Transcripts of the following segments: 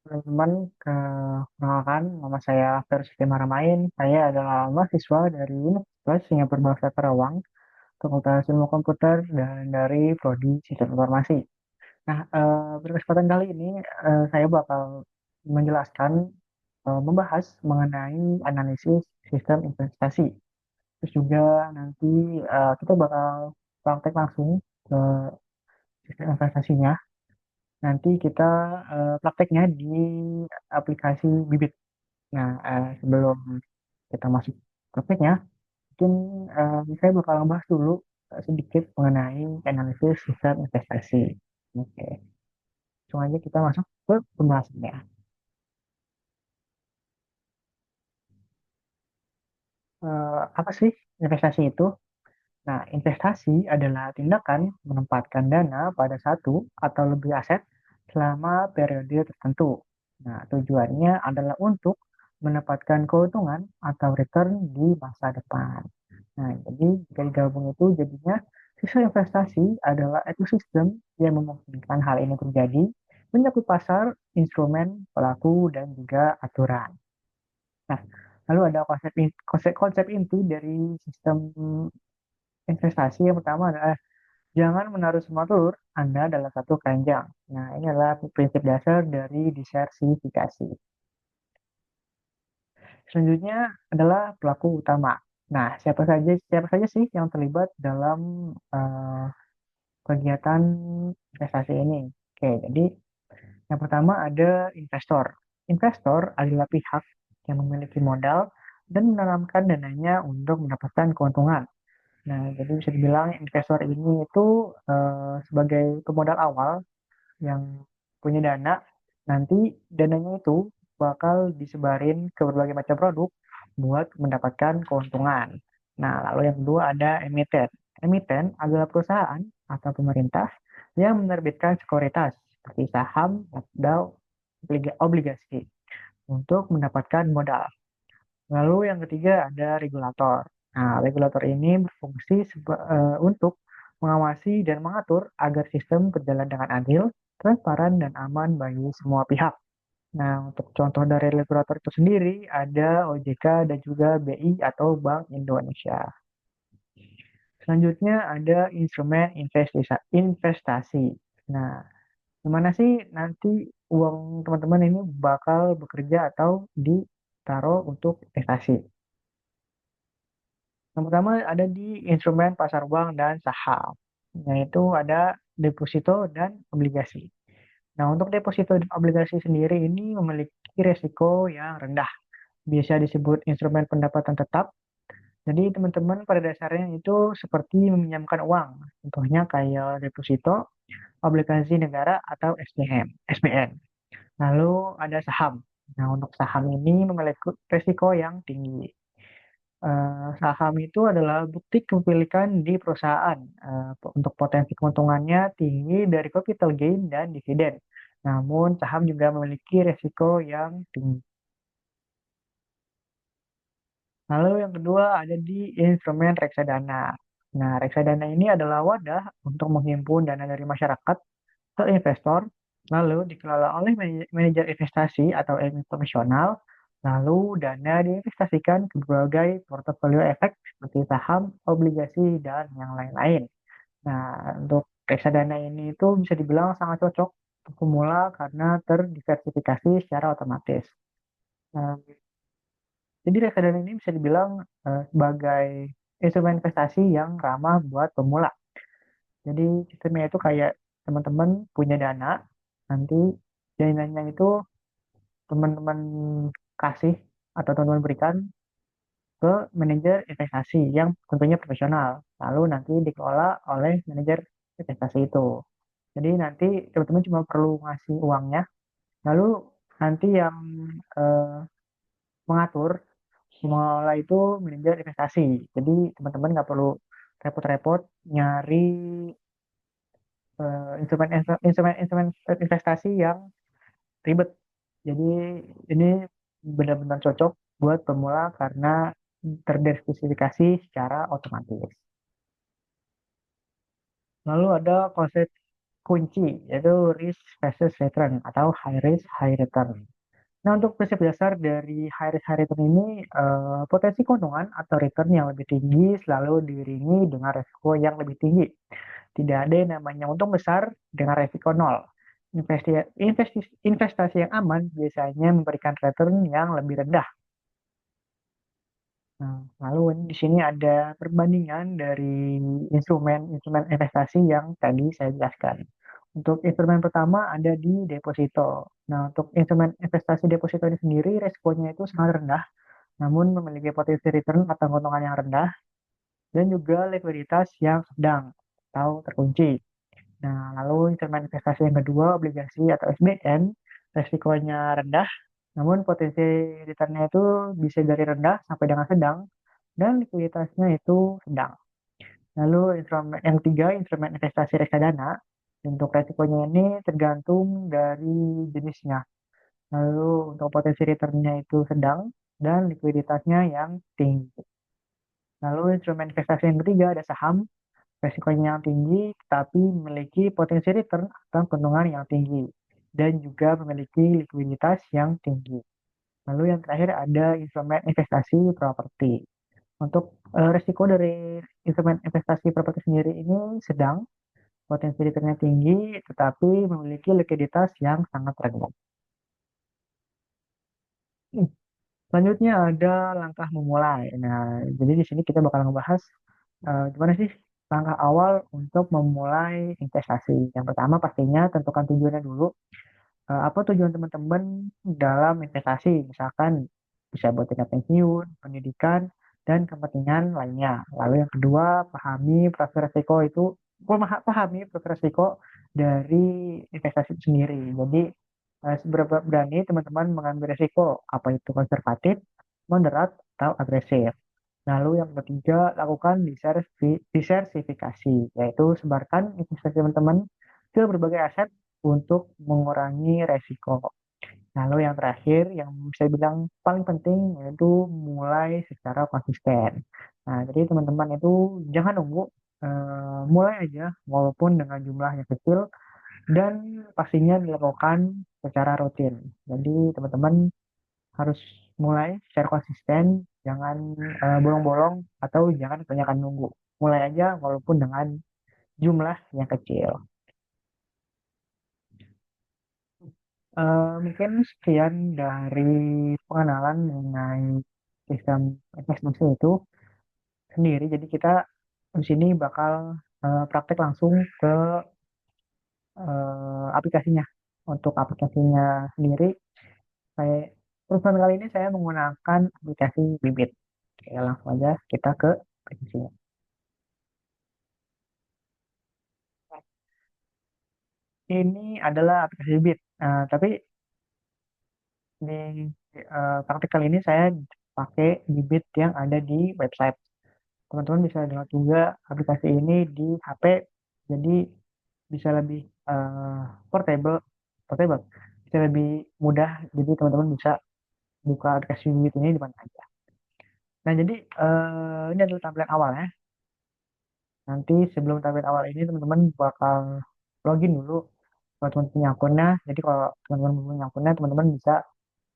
Teman-teman, kenalkan nama saya Ferus Maramain. Saya adalah mahasiswa dari Universitas Singapura Bangsa Karawang, Fakultas Ilmu Komputer dan dari Prodi Sistem Informasi. Nah, pada kesempatan kali ini saya bakal menjelaskan, membahas mengenai analisis sistem investasi. Terus juga nanti kita bakal praktek langsung ke sistem investasinya. Nanti kita prakteknya di aplikasi Bibit. Nah, sebelum kita masuk prakteknya, mungkin saya bakal ngebahas dulu sedikit mengenai analisis sistem investasi. Oke, langsung aja kita masuk ke pembahasannya. Apa sih investasi itu? Nah, investasi adalah tindakan menempatkan dana pada satu atau lebih aset selama periode tertentu. Nah, tujuannya adalah untuk mendapatkan keuntungan atau return di masa depan. Nah, jadi jika digabung itu jadinya sistem investasi adalah ekosistem yang memungkinkan hal ini terjadi, mencakup pasar, instrumen, pelaku, dan juga aturan. Nah, lalu ada konsep inti dari sistem investasi. Yang pertama adalah jangan menaruh semua telur Anda dalam satu keranjang. Nah, ini adalah prinsip dasar dari diversifikasi. Selanjutnya adalah pelaku utama. Nah, siapa saja sih yang terlibat dalam kegiatan investasi ini? Oke, jadi yang pertama ada investor. Investor adalah pihak yang memiliki modal dan menanamkan dananya untuk mendapatkan keuntungan. Nah, jadi bisa dibilang investor ini itu sebagai pemodal awal yang punya dana, nanti dananya itu bakal disebarin ke berbagai macam produk buat mendapatkan keuntungan. Nah, lalu yang kedua ada emiten. Emiten adalah perusahaan atau pemerintah yang menerbitkan sekuritas seperti saham atau obligasi untuk mendapatkan modal. Lalu yang ketiga ada regulator. Nah, regulator ini berfungsi untuk mengawasi dan mengatur agar sistem berjalan dengan adil, transparan, dan aman bagi semua pihak. Nah, untuk contoh dari regulator itu sendiri ada OJK dan juga BI atau Bank Indonesia. Selanjutnya ada instrumen investasi. Nah, gimana sih nanti uang teman-teman ini bakal bekerja atau ditaruh untuk investasi? Yang pertama ada di instrumen pasar uang dan saham, yaitu ada deposito dan obligasi. Nah, untuk deposito dan obligasi sendiri ini memiliki resiko yang rendah. Biasa disebut instrumen pendapatan tetap. Jadi teman-teman pada dasarnya itu seperti meminjamkan uang. Contohnya kayak deposito, obligasi negara atau SBN. Lalu ada saham. Nah, untuk saham ini memiliki resiko yang tinggi. Saham itu adalah bukti kepemilikan di perusahaan, untuk potensi keuntungannya tinggi dari capital gain dan dividen. Namun saham juga memiliki resiko yang tinggi. Lalu yang kedua ada di instrumen reksadana. Nah, reksadana ini adalah wadah untuk menghimpun dana dari masyarakat ke investor, lalu dikelola oleh manajer investasi atau profesional, lalu dana diinvestasikan ke berbagai portofolio efek seperti saham, obligasi, dan yang lain-lain. Nah, untuk reksadana ini itu bisa dibilang sangat cocok untuk pemula karena terdiversifikasi secara otomatis. Nah, jadi reksadana ini bisa dibilang sebagai instrumen investasi yang ramah buat pemula. Jadi sistemnya itu kayak teman-teman punya dana, nanti dananya itu teman-teman kasih atau teman-teman berikan ke manajer investasi yang tentunya profesional. Lalu nanti dikelola oleh manajer investasi itu. Jadi nanti teman-teman cuma perlu ngasih uangnya, lalu nanti yang eh, mengatur mengelola itu manajer investasi. Jadi teman-teman nggak perlu repot-repot nyari instrumen investasi yang ribet. Jadi ini benar-benar cocok buat pemula karena terdiversifikasi secara otomatis. Lalu ada kunci, yaitu risk versus return atau high risk, high return. Nah, untuk prinsip dasar dari high risk, high return ini, potensi keuntungan atau return yang lebih tinggi selalu diiringi dengan resiko yang lebih tinggi. Tidak ada yang namanya untung besar dengan resiko nol. Investasi yang aman biasanya memberikan return yang lebih rendah. Nah, lalu di sini ada perbandingan dari instrumen-instrumen investasi yang tadi saya jelaskan. Untuk instrumen pertama ada di deposito. Nah, untuk instrumen investasi deposito ini sendiri resikonya itu sangat rendah, namun memiliki potensi return atau keuntungan yang rendah dan juga likuiditas yang sedang atau terkunci. Nah, lalu instrumen investasi yang kedua, obligasi atau SBN, resikonya rendah, namun potensi return-nya itu bisa dari rendah sampai dengan sedang, dan likuiditasnya itu sedang. Lalu instrumen yang ketiga, instrumen investasi reksadana, untuk resikonya ini tergantung dari jenisnya. Lalu untuk potensi return-nya itu sedang, dan likuiditasnya yang tinggi. Lalu instrumen investasi yang ketiga ada saham, resikonya yang tinggi, tapi memiliki potensi return atau keuntungan yang tinggi, dan juga memiliki likuiditas yang tinggi. Lalu yang terakhir ada instrumen investasi properti. Untuk resiko dari instrumen investasi properti sendiri ini sedang, potensi returnnya tinggi, tetapi memiliki likuiditas yang sangat rendah. Hmm, Selanjutnya ada langkah memulai. Nah, jadi di sini kita bakal ngebahas gimana sih langkah awal untuk memulai investasi. Yang pertama pastinya tentukan tujuannya dulu. Apa tujuan teman-teman dalam investasi? Misalkan bisa buat dana pensiun, pendidikan, dan kepentingan lainnya. Lalu yang kedua, pahami profil risiko dari investasi itu sendiri. Jadi seberapa berani teman-teman mengambil risiko, apa itu konservatif, moderat, atau agresif. Lalu yang ketiga, lakukan diversifikasi, yaitu sebarkan investasi teman-teman ke berbagai aset untuk mengurangi resiko. Lalu yang terakhir, yang saya bilang paling penting, yaitu mulai secara konsisten. Nah, jadi teman-teman itu jangan nunggu, mulai aja walaupun dengan jumlah yang kecil dan pastinya dilakukan secara rutin. Jadi teman-teman harus mulai secara konsisten, jangan bolong-bolong atau jangan kebanyakan nunggu. Mulai aja walaupun dengan jumlah yang kecil. Mungkin sekian dari pengenalan mengenai sistem investasi itu sendiri. Jadi kita di sini bakal praktek langsung ke aplikasinya. Untuk aplikasinya sendiri, saya perusahaan kali ini saya menggunakan aplikasi Bibit. Oke, langsung aja kita ke aplikasinya. Ini adalah aplikasi Bibit. Tapi di praktik kali ini saya pakai Bibit yang ada di website. Teman-teman bisa download juga aplikasi ini di HP, jadi bisa lebih portable, portable, bisa lebih mudah. Jadi teman-teman bisa buka aplikasi Bibit ini di mana aja. Nah, jadi ini adalah tampilan awal ya. Nanti sebelum tampilan awal ini teman-teman bakal login dulu kalau teman-teman punya akunnya. Jadi kalau teman-teman belum punya akunnya, teman-teman bisa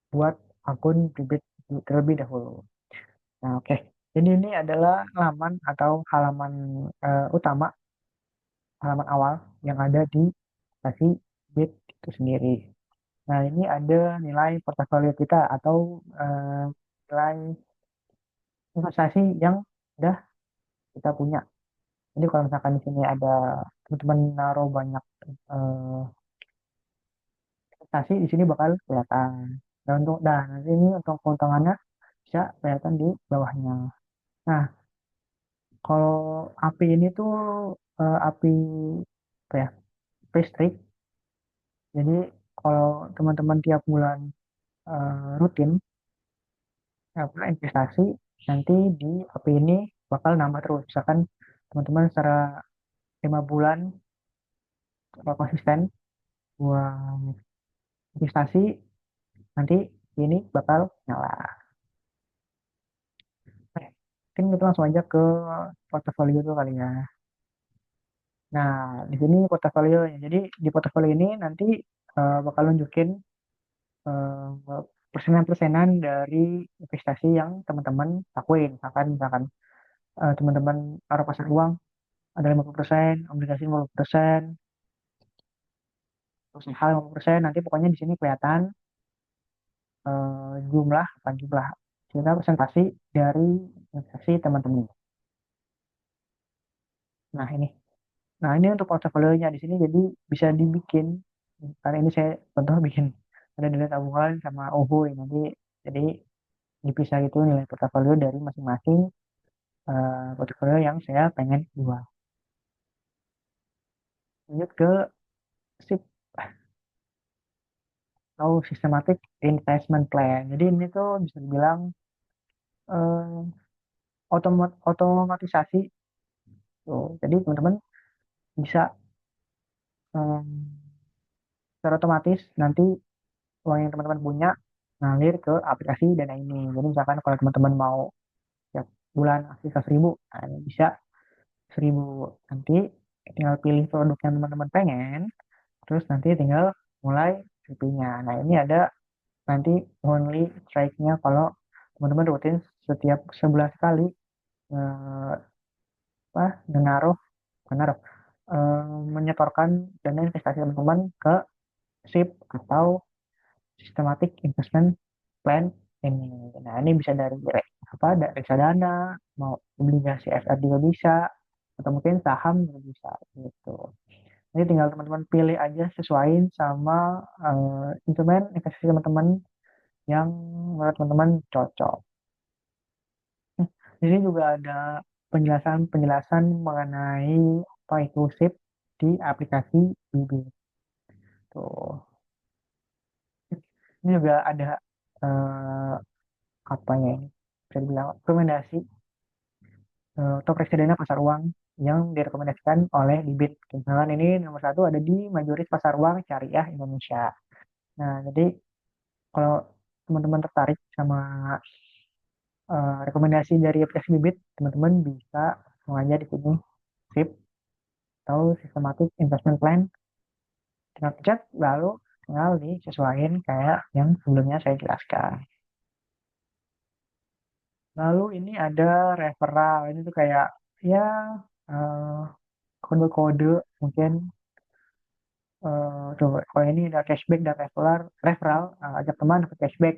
buat akun Bibit terlebih dahulu. Nah, oke. Jadi ini adalah laman atau halaman utama, halaman awal yang ada di aplikasi Bit itu sendiri. Nah, ini ada nilai portofolio kita atau nilai investasi yang sudah kita punya. Jadi kalau misalkan di sini ada teman-teman naruh banyak eh, investasi, di sini bakal kelihatan. Nanti ini untuk keuntungannya bisa kelihatan di bawahnya. Nah, kalau API ini tuh API apa ya? Listrik. Jadi kalau teman-teman tiap bulan rutin investasi, nanti di API ini bakal nambah terus. Misalkan teman-teman secara 5 bulan konsisten buat investasi, nanti ini bakal nyala. Oke, mungkin kita langsung aja ke portofolio dulu kali ya. Nah, di sini portofolionya. Jadi di portofolio ini nanti bakal nunjukin persenan-persenan dari investasi yang teman-teman lakuin. Misalkan teman-teman taruh pasar uang ada 50%, obligasi 50%, usaha 50%. Nanti pokoknya di sini kelihatan jumlah, bukan jumlah, kita presentasi dari investasi teman-teman. Nah ini, nah ini untuk portofolionya di sini jadi bisa dibikin. Karena ini saya contoh bikin ada nilai tabungan sama OHU nanti jadi dipisah itu nilai portofolio dari masing-masing portofolio yang saya pengen jual. Lanjut ke SIP atau Systematic Investment Plan. Jadi ini tuh bisa dibilang eh, otomatisasi tuh. Jadi teman-teman bisa em, secara otomatis nanti uang yang teman-teman punya ngalir ke aplikasi Dana ini. Jadi misalkan kalau teman-teman mau setiap bulan aktifkan 1.000, nah ini bisa 1.000. Nanti tinggal pilih produk yang teman-teman pengen, terus nanti tinggal mulai CP-nya. Nah ini ada nanti only strike-nya kalau teman-teman rutin setiap sebulan sekali eh, apa menaruh menaruh menyetorkan dana investasi teman-teman ke SIP atau Systematic Investment Plan ini. Nah ini bisa dari dari reksadana, mau obligasi FR juga bisa, atau mungkin saham juga bisa gitu. Jadi tinggal teman-teman pilih aja sesuaiin sama instrumen investasi teman-teman yang menurut teman-teman cocok. Di sini juga ada penjelasan-penjelasan mengenai apa itu SIP di aplikasi Bibi. Tuh. Ini juga ada eh, apa ya ini? Bisa dibilang rekomendasi top reksadana pasar uang yang direkomendasikan oleh Bibit. Misalkan ini nomor satu ada di Majoris Pasar Uang Syariah Indonesia. Nah, jadi kalau teman-teman tertarik sama rekomendasi dari aplikasi Bibit, teman-teman bisa mengajar di sini SIP atau Systematic Investment Plan. Tinggal pencet, lalu tinggal disesuaikan kayak yang sebelumnya saya jelaskan. Lalu ini ada referral. Ini tuh kayak ya eh, kode-kode mungkin tuh kalau ini ada cashback dan referral ajak teman dapat cashback.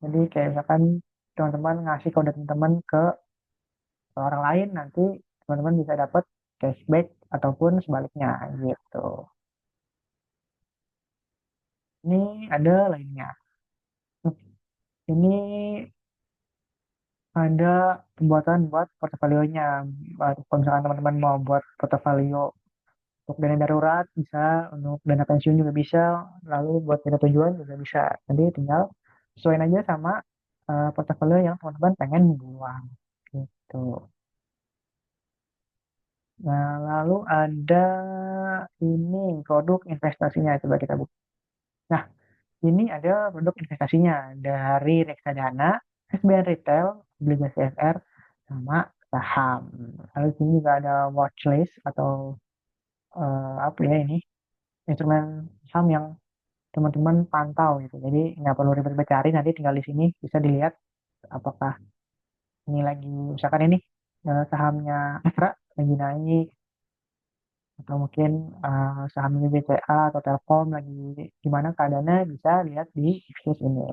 Jadi kayak misalkan teman-teman ngasih kode teman-teman ke orang lain nanti teman-teman bisa dapat cashback ataupun sebaliknya gitu. Ini ada lainnya. Ini ada pembuatan buat portofolionya. Kalau misalkan teman-teman mau buat portofolio untuk dana darurat bisa, untuk dana pensiun juga bisa, lalu buat dana tujuan juga bisa. Jadi tinggal sesuaiin aja sama portofolio yang teman-teman pengen buang gitu. Nah, lalu ada ini produk investasinya coba kita buka. Nah, ini ada produk investasinya dari reksadana, SBN Retail, obligasi FR, sama saham. Lalu sini juga ada watchlist atau apa ya ini instrumen saham yang teman-teman pantau gitu. Jadi nggak perlu ribet-ribet cari, nanti tinggal di sini bisa dilihat apakah ini lagi misalkan ini sahamnya Astra lagi naik atau mungkin sahamnya BCA atau Telkom lagi gimana keadaannya bisa lihat di exchange ini.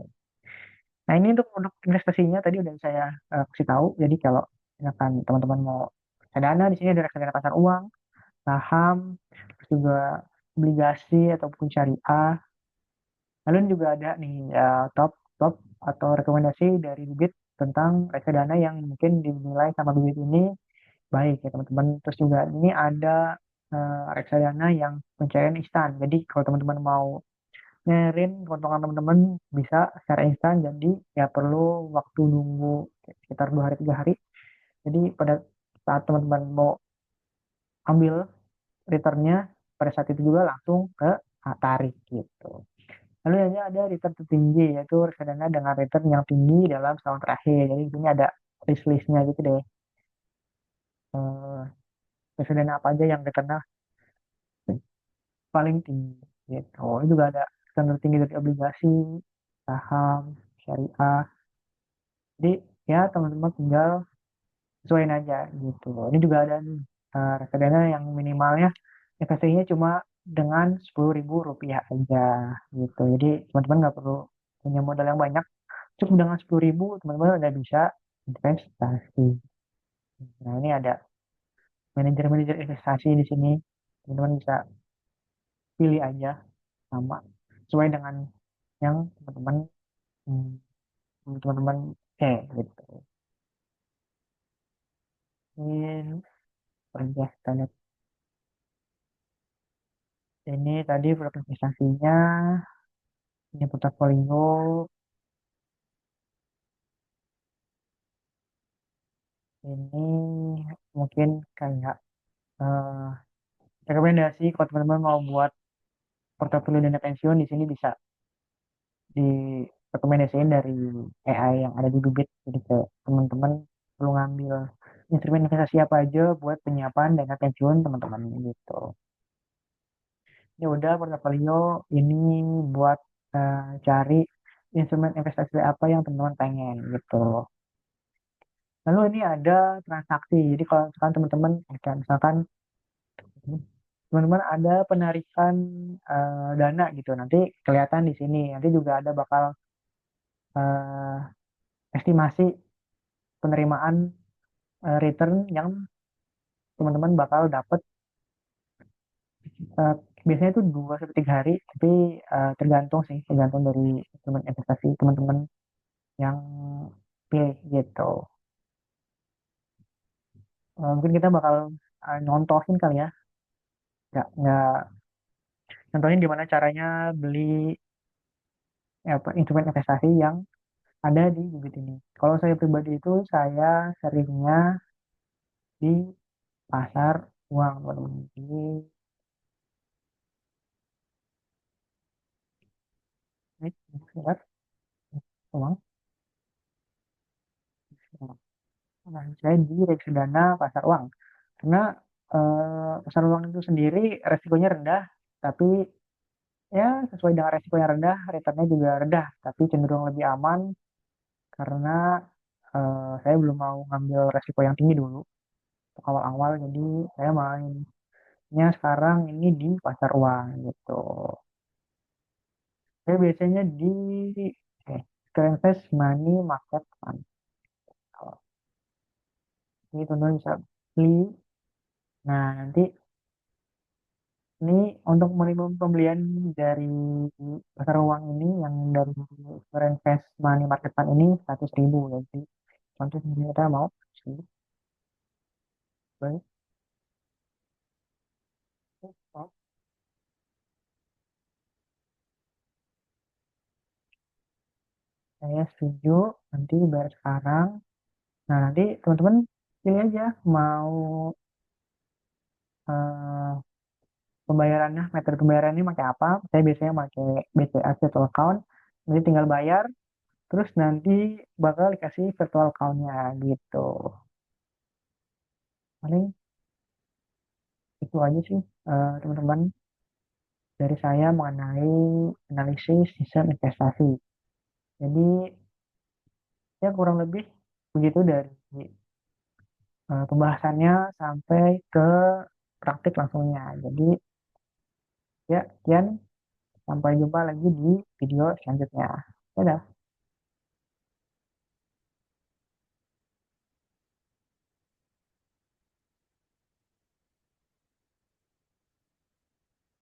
Nah ini untuk investasinya tadi udah saya kasih tahu. Jadi kalau misalkan teman-teman mau reksadana di sini ada reksadana pasar uang, saham, terus juga obligasi ataupun syariah. Lalu juga ada nih top top atau rekomendasi dari Bibit tentang reksadana yang mungkin dinilai sama Bibit ini baik ya teman-teman. Terus juga ini ada reksadana yang pencairan instan. Jadi kalau teman-teman mau nyairin keuntungan teman-teman bisa secara instan. Jadi ya perlu waktu nunggu sekitar 2 hari 3 hari. Jadi pada saat teman-teman mau ambil returnnya pada saat itu juga langsung ke tarik gitu. Lalu hanya ada return tertinggi yaitu reksadana dengan return yang tinggi dalam setahun terakhir. Jadi di sini ada list-listnya gitu deh. Eh, reksadana apa aja yang terkena paling tinggi gitu. Ini juga ada standar tinggi dari obligasi, saham, syariah. Jadi ya teman-teman tinggal sesuaiin aja gitu. Ini juga ada nih reksadana yang minimalnya investasinya cuma dengan Rp10.000 aja gitu. Jadi teman-teman nggak perlu punya modal yang banyak. Cukup dengan 10.000 teman-teman udah bisa investasi. Nah ini ada manajer-manajer investasi di sini. Teman-teman bisa pilih aja sama sesuai dengan yang teman-teman hmm, teman-teman gitu. Ini perjalanan ini tadi produk investasinya, ini portofolio, ini mungkin kayak eh, rekomendasi kalau teman-teman mau buat portofolio dana pensiun di sini bisa direkomendasiin dari AI yang ada di Bibit. Jadi ke teman-teman perlu ngambil instrumen investasi apa aja buat penyiapan dana pensiun teman-teman gitu. Ini udah portofolio ini buat cari instrumen investasi apa yang teman-teman pengen gitu. Lalu ini ada transaksi. Jadi kalau misalkan teman-teman, misalkan teman-teman ada penarikan dana gitu, nanti kelihatan di sini. Nanti juga ada bakal eh, estimasi penerimaan return yang teman-teman bakal dapat eh, biasanya itu 2 sampai 3 hari, tapi tergantung sih, tergantung dari instrumen investasi teman-teman yang pilih gitu. Mungkin kita bakal nyontohin kali ya, nggak contohnya gimana caranya beli apa, instrumen investasi yang ada di bibit ini. Kalau saya pribadi itu saya seringnya di pasar uang, teman-teman. Ini lihat uang. Nah, saya di reksadana pasar uang. Karena pasar uang itu sendiri resikonya rendah, tapi ya sesuai dengan resiko yang rendah, returnnya juga rendah, tapi cenderung lebih aman karena saya belum mau ngambil resiko yang tinggi dulu untuk awal-awal, jadi saya mainnya sekarang ini di pasar uang gitu. Saya biasanya di Current Money Market Fund. Ini teman-teman bisa beli. Nah, nanti ini untuk minimum pembelian dari pasar uang ini yang dari Current Money Market Fund ini 100.000. Jadi, contoh kita mau sih, baik. Saya setuju, nanti bayar sekarang. Nah, nanti teman-teman pilih aja mau eh, pembayarannya, metode pembayarannya pakai apa. Saya biasanya pakai BCA Virtual Account. Nanti tinggal bayar, terus nanti bakal dikasih virtual account-nya gitu. Paling itu aja sih teman-teman dari saya mengenai analisis sistem investasi. Jadi ya kurang lebih begitu dari pembahasannya sampai ke praktik langsungnya. Jadi ya, sekian. Sampai jumpa lagi di video selanjutnya. Dadah.